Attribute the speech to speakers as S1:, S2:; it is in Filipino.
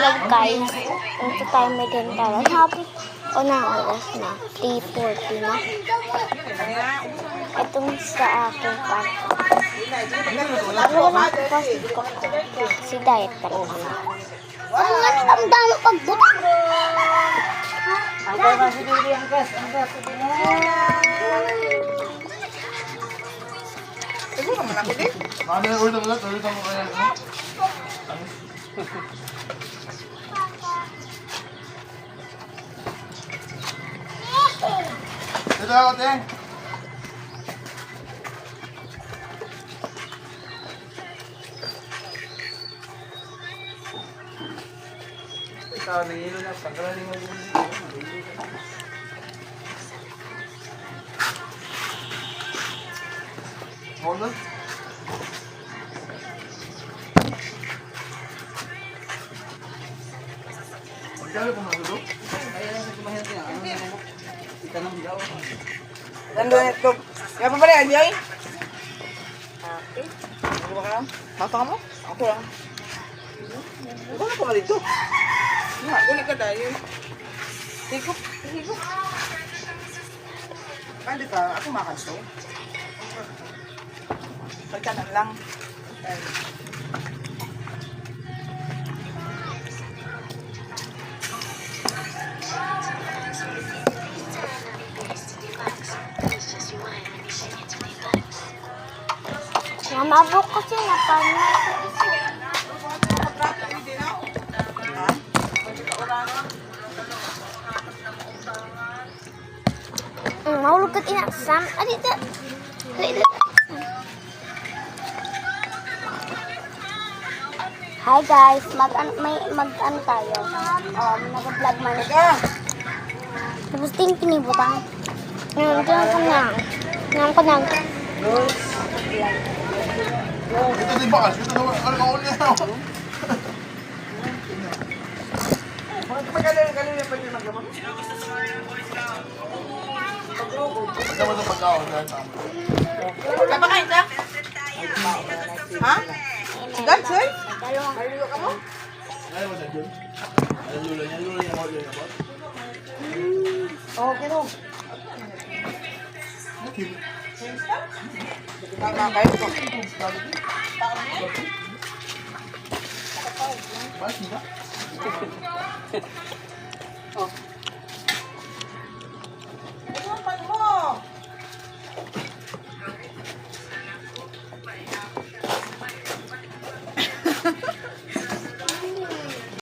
S1: vlog guys. Ito tayo may dental. Happy o na oras na. 3:40 na. Itong sa aking part. Ano na ko si diet talaga na. Ano nga ang dami pagbuto?
S2: Ang kaya kasi hindi ang gas.
S3: Siguro naman ako din.
S4: Ano yung ulit mo kaya? Dito ako, te.
S3: Ikaw, nangilo na. Pagkalaling mo din.
S4: Hold on. Magkano kung nasulo?
S3: Ayan, kumahin din. Ano na mo? Itanong daw. Ganda na ito. Kaya pa pala, Anjay? Ano ba ka? Hata ka mo? Ako lang. Ano ka pa dito? Gulit ka tayo. Higop. Higop. Pwede ka. Ako makanso. Pagkanan lang.
S1: Namabok kasi na paano. Mahulog ka tinasam. Adito. Hi guys, mag-ano tayo. Nag-vlog man. Tapos ting pinibutang. Ngayon ko na.
S4: Ito din bakas. Ito naman. Ano ka ulit na ako?
S3: Magaling pa din maggamot.
S4: Magkama sa pagkaon.
S3: Kapakain ka? Ha? That's it? Malilo ka mo?
S4: Ayaw mo sa dyan. Ayaw lulo niya. Lulo niya mo.
S3: Okay no. Kayo ko.
S4: Bakit ba?
S3: Oh.